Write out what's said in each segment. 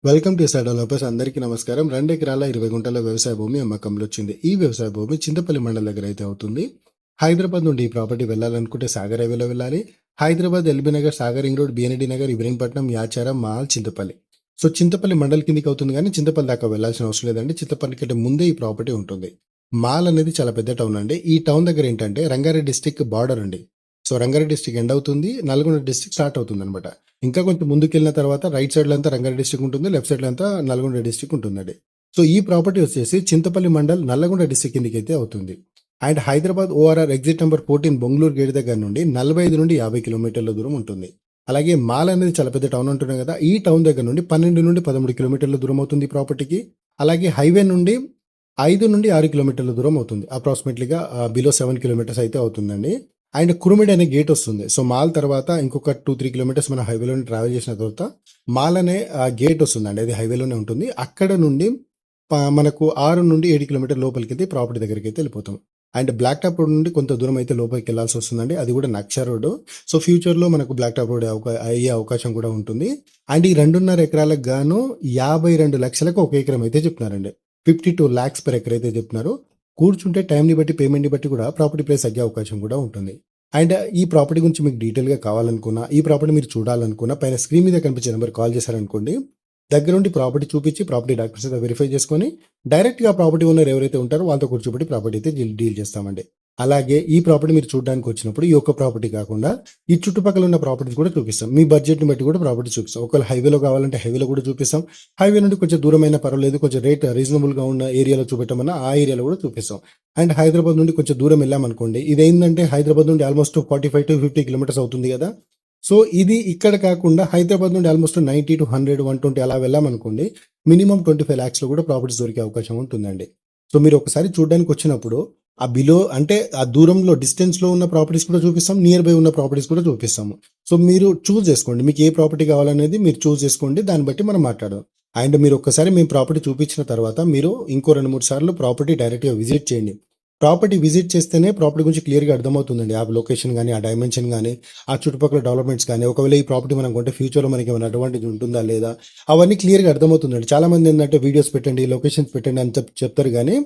Welcome to SR developers. అందరికీ నమస్కారం. 2 ఎకరాల 20 గుంటల వ్యవసాయ భూమి అమ్మకంలో వచ్చింది. ఈ వ్యవసాయ భూమి చింతపల్లి మండలం దగ్గర అయితే అవుతుంది. హైదరాబాద్ నుండి ఈ ప్రాపర్టీ వెళ్ళాలనుకుంటే సాగర్ హైవేలో వెళ్ళాలి. Hyderabad LB Nagar, Sagar ring road, BND Nagar, Ibrahimpatnam, Yacharam, mall, Chintapalli. So Chintapalli mandal కిందికి అవుతుంది కానీ చింతపల్లి దాకా వెళ్ళాల్సిన అవసరం లేదండి. చింతపల్లి కంటే ముందే ఈ ప్రాపర్టీ ఉంటుంది. మాల్ అనేది చాలా పెద్ద టౌన్ అండి. ఈ టౌన్ దగ్గర ఏంటంటే రంగారెడ్డి డిస్టిక్ బార్డర్ అండి. సో రంగారెడ్డి డిస్టిక్ ఎండ్ అవుతుంది, నల్గొండ డిస్టిక్ స్టార్ట్ అవుతుంది అనమాట. ఇంకా కొంచెం ముందుకెళ్ళిన తర్వాత రైట్ సైడ్లో అంతా రంగారెడ్డి డిస్టిక్ ఉంటుంది, లెఫ్ట్ సైడ్లో అంతా నల్గొండ డిస్టిక్ ఉంటుందండి. సో ఈ ప్రాపర్టీ వచ్చేసి చింతపల్లి మండల్ నల్లగొండ డిస్టిక్ కిందకి అయితే అవుతుంది. And Hyderabad ORR exit number 14 Bengaluru gate దగ్గర నుండి 45 నుండి 50 కిలోమీటర్ల దూరం ఉంటుంది. అలాగే మాల్ అనేది చాలా పెద్ద టౌన్ ఉంటున్నాయి కదా, ఈ టౌన్ దగ్గర నుండి 12 నుండి 13 కిలోమీటర్ల దూరం అవుతుంది ప్రాపర్టీకి. అలాగే హైవే నుండి 5 నుండి 6 కిలోమీటర్ల దూరం అవుతుంది. అప్రాక్సిమేట్లీగా బిలో 7 కిలోమీటర్స్ అయితే అవుతుందండి. అండ్ కురుమిడి అనే గేట్ వస్తుంది. సో మాల్ తర్వాత ఇంకొక 2-3 కిలోమీటర్స్ మన హైవేలోనే ట్రావెల్ చేసిన తర్వాత మాల్ అనే గేట్ వస్తుందండి. అది హైవేలోనే ఉంటుంది. అక్కడ నుండి మనకు 6 నుండి 7 కిలోమీటర్ లోపలికి అయితే ప్రాపర్టీ దగ్గరికి అయితే వెళ్ళిపోతాం. అండ్ బ్లాక్ టాప్ రోడ్ నుండి కొంత దూరం అయితే లోపలికి వెళ్ళాల్సి వస్తుందండి. అది కూడా నక్ష రోడ్. సో ఫ్యూచర్లో మనకు బ్లాక్ టాప్ రోడ్ అయ్యే అవకాశం కూడా ఉంటుంది. అండ్ ఈ 2.5 ఎకరాలకు గాను 52 లక్షలకు ఒక ఎకరం అయితే చెప్తున్నారండి. 52 lakhs per ఎకర్ అయితే చెప్తున్నారు. కూర్చుంటే టైంని బట్టి, పేమెంట్ని బట్టి కూడా ప్రాపర్టీ ప్రైస్ తగ్గే అవకాశం కూడా ఉంటుంది. అండ్ ఈ ప్రాపర్టీ గురించి మీకు డీటెయిల్గా కావాలనుకున్నా, ఈ ప్రాపర్టీ మీరు చూడాలనుకున్నా, పైన స్క్రీన్ మీద కనిపించే నెంబర్ కాల్ చేశారనుకోండి, దగ్గరుండి ప్రాపర్టీ చూపించి ప్రాపర్టీ డాక్యుమెంట్స్ అయితే వెరిఫై చేసుకొని డైరెక్ట్గా ప్రాపర్టీ ఓనర్ ఎవరైతే ఉంటారో వాళ్ళతో కూర్చోబెట్టి ప్రాపర్టీ అయితే డీల్ చేస్తామండి. అలాగే ఈ ప్రాపర్టీ మీరు చూడడానికి వచ్చినప్పుడు ఈ ఒక్క ప్రాపర్టీ కాకుండా ఈ చుట్టుపక్కల ఉన్న ప్రాపర్టీస్ కూడా చూపిస్తాం. మీ బడ్జెట్ని బట్టి కూడా ప్రాపర్టీ చూపిస్తాం. ఒకవేళ హైవేలో కావాలంటే హైవేలో కూడా చూపిస్తాం. హైవే నుండి కొంచెం దూరమైన పర్వాలేదు, కొంచెం రేట్ రీజనబుల్గా ఉన్న ఏరియాలో చూపెట్టమన్నా ఆ ఏరియాలో కూడా చూపిస్తాం. అండ్ హైదరాబాద్ నుండి కొంచెం దూరం వెళ్ళామనుకోండి, ఇదేంటంటే హైదరాబాద్ నుండి ఆల్మోస్ట్ 45 to 50 కిలోమీటర్స్ అవుతుంది కదా. సో ఇది ఇక్కడ కాకుండా హైదరాబాద్ నుండి ఆల్మోస్ట్ 90 to 100, 120 అలా వెళ్ళామనుకోండి, మినిమం 25 lakhsలో కూడా ప్రాపర్టీస్ దొరికే అవకాశం ఉంటుందండి. సో మీరు ఒకసారి చూడడానికి వచ్చినప్పుడు ఆ బిలో అంటే ఆ దూరంలో డిస్టెన్స్లో ఉన్న ప్రాపర్టీస్ కూడా చూపిస్తాం, నియర్ బై ఉన్న ప్రాపర్టీస్ కూడా చూపిస్తాము. సో మీరు చూస్ చేసుకోండి, మీకు ఏ ప్రాపర్టీ కావాలనేది మీరు చూస్ చేసుకోండి, దాన్ని బట్టి మనం మాట్లాడదాం. అండ్ మీరు ఒక్కసారి మేము ప్రాపర్టీ చూపించిన తర్వాత మీరు ఇంకో 2-3 సార్లు ప్రాపర్టీ డైరెక్ట్గా విజిట్ చేయండి. ప్రాపర్టీ విజిట్ చేస్తేనే ప్రాపర్టీ గురించి క్లియర్గా అర్థమవుతుందండి. ఆ లొకేషన్ కానీ, ఆ డైమెన్షన్ కానీ, ఆ చుట్టుపక్కల డెవలప్మెంట్స్ కానీ, ఒకవేళ ఈ ప్రాపర్టీ మనం కొంటే ఫ్యూచర్లో మనకి ఏమైనా అడ్వాంటేజ్ ఉంటుందా లేదా, అవన్నీ క్లియర్గా అర్థమవుతుందండి. చాలామంది ఏంటంటే వీడియోస్ పెట్టండి, లొకేషన్స్ పెట్టండి అని చెప్తారు కానీ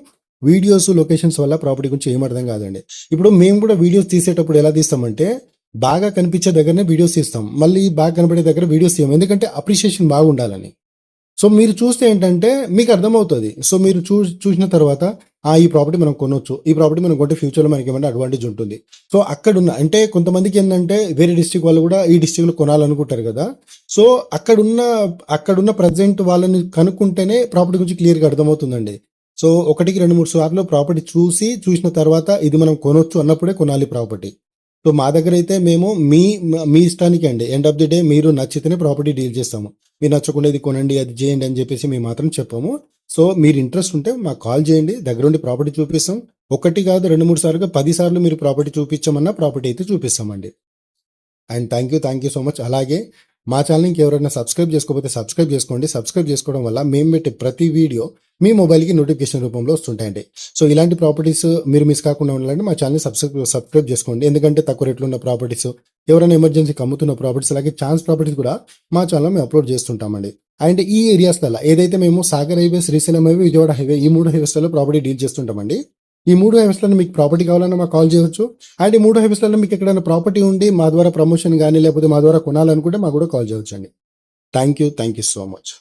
వీడియోస్, లొకేషన్స్ వల్ల ప్రాపర్టీ గురించి ఏం అర్థం కాదండి. ఇప్పుడు మేము కూడా వీడియోస్ తీసేటప్పుడు ఎలా తీస్తామంటే బాగా కనిపించే దగ్గరనే వీడియోస్ తీస్తాం, మళ్ళీ బాగా కనబడే దగ్గర వీడియోస్ తీయం, ఎందుకంటే అప్రిషియేషన్ బాగుండాలని. సో మీరు చూస్తే ఏంటంటే మీకు అర్థమవుతుంది. సో మీరు చూసిన తర్వాత ఈ ప్రాపర్టీ మనం కొనొచ్చు, ఈ ప్రాపర్టీ మనం కొంటే ఫ్యూచర్లో మనకి ఏమైనా అడ్వాంటేజ్ ఉంటుంది. సో అక్కడున్న అంటే కొంతమందికి ఏంటంటే వేరే డిస్ట్రిక్ట్ వాళ్ళు కూడా ఈ డిస్ట్రిక్ట్లో కొనాలనుకుంటారు కదా. సో అక్కడున్న ప్రజెంట్ వాళ్ళని కనుక్కుంటేనే ప్రాపర్టీ గురించి క్లియర్గా అర్థమవుతుందండి. సో 1-2-3 సార్లు ప్రాపర్టీ చూసిన తర్వాత ఇది మనం కొనొచ్చు అన్నప్పుడే కొనాలి ప్రాపర్టీ. సో మా దగ్గర అయితే మేము మీ ఇష్టానికి అండి, ఎండ్ ఆఫ్ ది డే మీరు నచ్చితేనే ప్రాపర్టీ డీల్ చేస్తాము. మీరు నచ్చకుండా ఇది కొనండి, అది చేయండి అని చెప్పేసి మేము మాత్రం చెప్పాము. సో మీరు ఇంట్రెస్ట్ ఉంటే మాకు కాల్ చేయండి, దగ్గరుండి ప్రాపర్టీ చూపిస్తాం. 1 కాదు 2-3 సార్లు 10 సార్లు మీరు ప్రాపర్టీ చూపించమన్నా ప్రాపర్టీ అయితే చూపిస్తామండి. And thank you so much. అలాగే మా ఛానల్ ఇంకెవరైనా సబ్స్క్రైబ్ చేసుకోకపోతే సబ్స్క్రైబ్ చేసుకోండి. సబ్స్క్రైబ్ చేసుకోవడం వల్ల మేము పెట్టే ప్రతి వీడియో మీ మొబైల్కి నోటిఫికేషన్ రూపంలో వస్తుంటాయండి. సో ఇలాంటి ప్రాపర్టీస్ మీరు మిస్ కాకుండా ఉండాలంటే మా ఛానల్ని సబ్స్క్రైబ్ చేసుకోండి. ఎందుకంటే తక్కువ రేట్లో ఉన్న ప్రాపర్టీస్, ఎవరైనా ఎమర్జెన్సీకి అమ్ముతున్న ప్రాపర్టీస్, అలాగే ఛాన్స్ ప్రాపర్టీస్ కూడా మా ఛానల్లో మేము అప్లోడ్ చేస్తుంటామండి. అండ్ ఈ ఏరియాస్లలో ఏదైతే మేము Sagar highway, Srisailam highway, Vijayawada highway, ఈ 3 హైవేస్లలో ప్రాపర్టీ డీల్ చేస్తుంటామండి. ఈ 3 హైవేస్లలో మీకు ప్రాపర్టీ కావాలన్నా మాకు కాల్ చేయవచ్చు. అండ్ ఈ 3 హైవేస్లలో మీకు ఎక్కడైనా ప్రాపర్టీ ఉండి మా ద్వారా ప్రమోషన్ కానీ లేకపోతే మా ద్వారా కొనాలనుకుంటే మాకు కూడా కాల్ చేయవచ్చు అండి. Thank you so much.